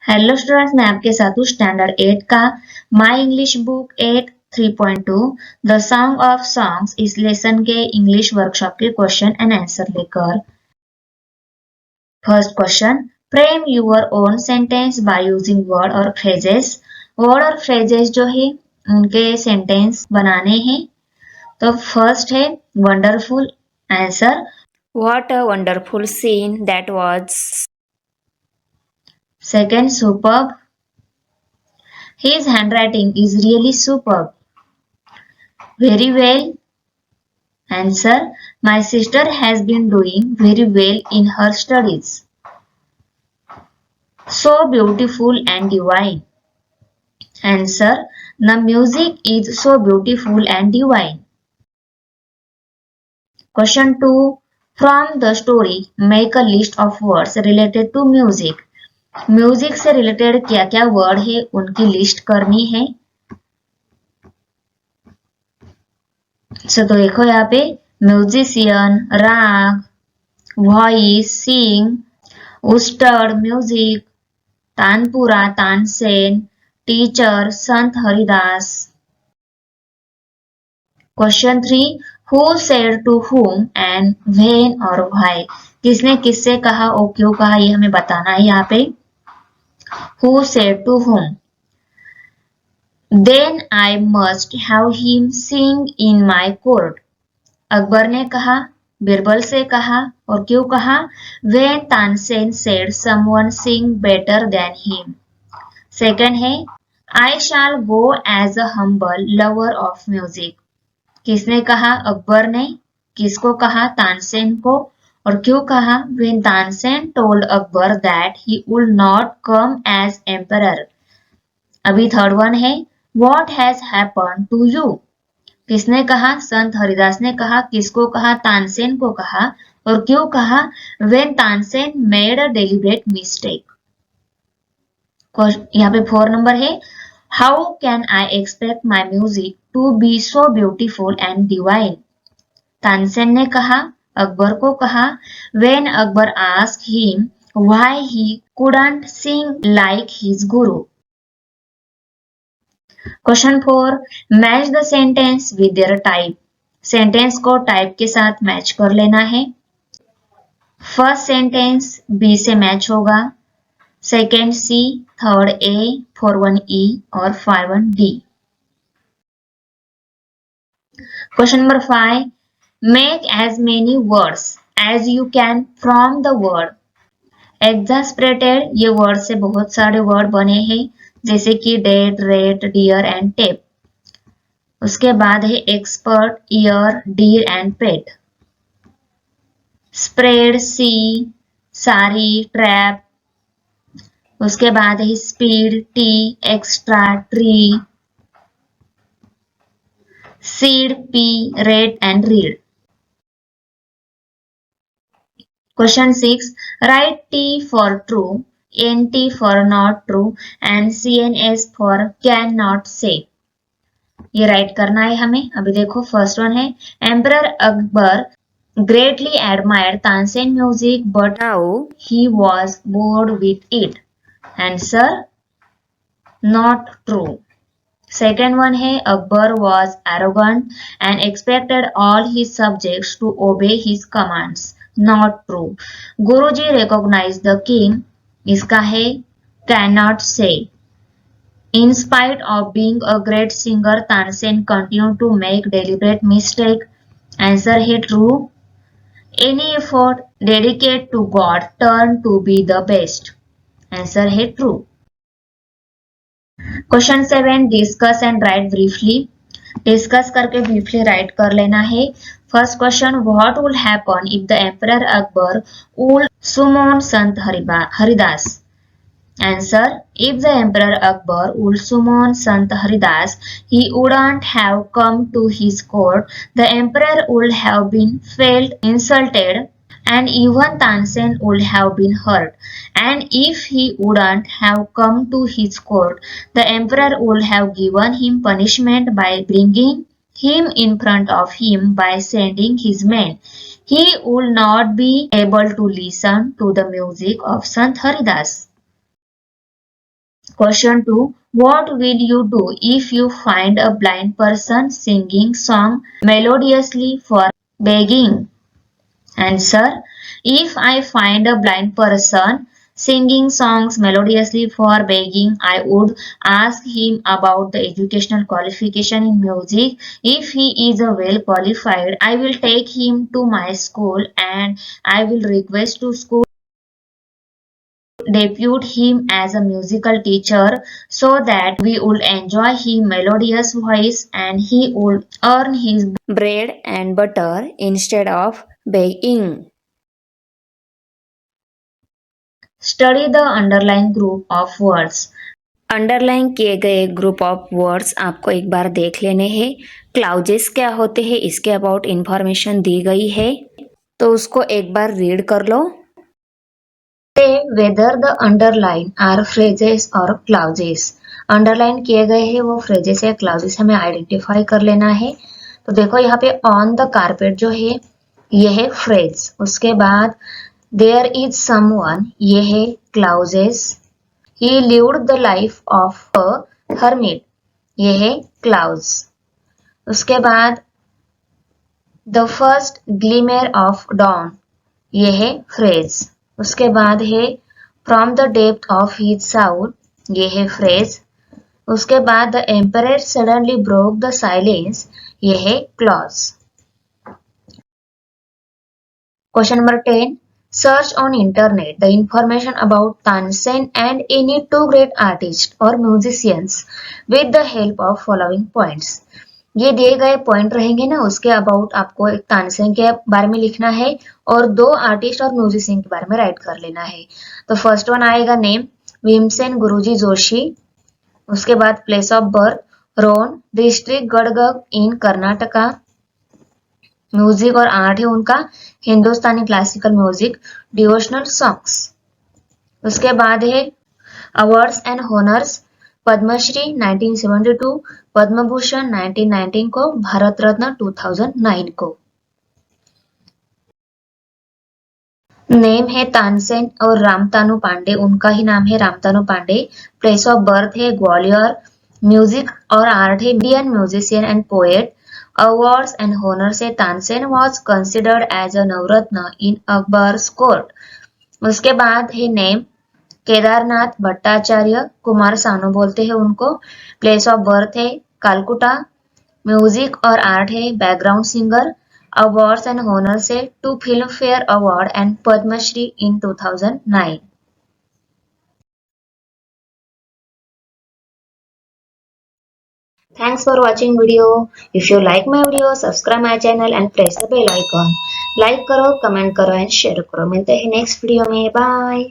Hello students, मैं आपके साथ हूँ स्टैंडर्ड 8 का my English book 8 3.2 the song of songs इस लेसन के इंग्लिश वर्कशॉप के क्वेश्चन एंड आंसर लेकर। First question, frame your own sentence by using word और फ्रेजेस। वर्ड और फ्रेजेस जो है उनके सेंटेंस बनाने हैं। तो फर्स्ट है wonderful. Answer, What a wonderful scene that was. Second superb, his handwriting is really superb. Very well. Answer, my sister has been doing very well in her studies. So beautiful and divine. Answer, the music is so beautiful and divine. Question 2. From the story, make a list of words related to music. Music से related क्या क्या word है उनकी list करनी है। तो देखो यहाँ पे musician, raga, voice, sing, ustad, music, tanpura, Tansen, teacher, Sant Haridas. Question 3, who said to whom and when और व्हाई। किसने किससे कहा और क्यों कहा ये हमें बताना है यहाँ पे। Who said to whom, then I must have him sing in my court. Akbar ने कहा, बिरबल से कहा और क्यों कहा। When Tansen said someone sing better than him. Second है I shall go as a humble lover of music. किसने कहा, अकबर ने। किसको कहा, तानसेन को और क्यों कहा। When Tansen told Akbar that he would not come as emperor. अभी थर्ड वन है what has happened to you. किसने कहा, संत हरिदास ने कहा। किसको कहा, तानसेन को कहा और क्यों कहा। When Tansen made a deliberate mistake. यहाँ पे 4 नंबर है how can I expect my music to be so beautiful and divine. Tansen ने कहा, अकबर को कहा। When Akbar asked him why he couldn't sing like his guru. Question 4, match the sentence with their type. Sentence को type के साथ match कर लेना है। फर्स्ट सेंटेंस बी से मैच होगा, second C, third A, fourth one E और 5 one D. Question number 5, make as many words as you can from the word. Exasperated, ये वर्ड से बहुत सारे वर्ड बने हैं जैसे कि date, rate, dear and tape. उसके बाद है expert, ear, deer and pet. Spread, sea, sari, trap. उसके बाद है speed, tea, extra, tree, seed, pea, red and read. Question 6, write T for true, N T for not true and C N S for can not say. ये write करना है हमें। अभी देखो first one है emperor Akbar greatly admired Tansen music, but now he was bored with it. Answer, not true. Second one है Akbar was arrogant and expected all his subjects to obey his commands. Not true. Guruji recognized the king. इसका है cannot say. In spite of being a great singer, Tansen continued to make deliberate mistake. Answer है true. Any effort dedicated to God turned to be the best. Answer है true. Question 7, discuss and write briefly. Discuss करके briefly write कर लेना है। First question, what would happen if the Emperor Akbar would summon Sant Haridas? Answer, if the Emperor Akbar would summon Sant Haridas, he wouldn't have come to his court. The Emperor would have been felt insulted and even Tansen would have been hurt. And if he wouldn't have come to his court, the Emperor would have given him punishment by bringing him in front of him by sending his men. He would not be able to listen to the music of Sant Haridas. Question 2. What will you do if you find a blind person singing song melodiously for begging? Answer. If I find a blind person singing songs melodiously for begging, I would ask him about the educational qualification in music. If he is a well qualified, I will take him to my school and I will request to school depute him as a musical teacher so that we would enjoy his melodious voice and he would earn his bread and butter instead of begging. study the underlying group of words. Underline किए गए group of words आपको एक बार देख लेने हैं. Clauses क्या होते हैं इसके अबाउट इंफॉर्मेशन दी गई है, तो उसको एक बार रीड कर लो. Say whether the underline are phrases or clauses. Underline किए गए हैं वो फ्रेजेस या क्लाउजेस हमें आइडेंटिफाई कर लेना है. तो देखो यहाँ पे ऑन द कारपेट जो है ये है फ्रेज. उसके बाद देयर इज समवन ये है clauses. He lived the life of a hermit ये है क्लाउज. उसके बाद the first glimmer of dawn ये है फ्रेज. उसके बाद है from the depth of his soul ये है फ्रेज. उसके बाद the emperor suddenly broke the silence ये है clause. Question number 10. Search on internet the information about Tansen and any two great artists or musicians with the help of following points. ये दिए गए point रहेंगे ना, उसके अबाउट आपको एक तानसेन के बारे में लिखना है और दो आर्टिस्ट और म्यूजिशियन के बारे में राइट कर लेना है. तो फर्स्ट वन आएगा नेम भीमसेन गुरुजी जोशी. उसके बाद place of birth Ron district Gadag in Karnataka. Music और आर्ट है उनका Hindustani classical music devotional songs. उसके बाद है awards and honours Padma Shri 1972, Padma Bhushan 1919 को, भारत रत्न 2009 को. नेम है तानसेन और रामतानु पांडे, उनका ही नाम है रामतानु पांडे. प्लेस ऑफ बर्थ है ग्वालियर. म्यूजिक और आर्ट है Indian musician and poet. Awards and honors से Tansen was considered as a Navratna in Akbar's court. उसके बाद है नेम केदारनाथ भट्टाचार्य, कुमार सानू बोलते हैं उनको. प्लेस ऑफ बर्थ है कालकुटा. म्यूजिक और आर्ट है background singer. Awards and honors है 2 filmfare award and Padma Shri in 2009. Thanks for watching video. If you like my video, subscribe my channel and press the bell icon. Like करो, comment करो and share करो. मिलते हैं next video में. Bye.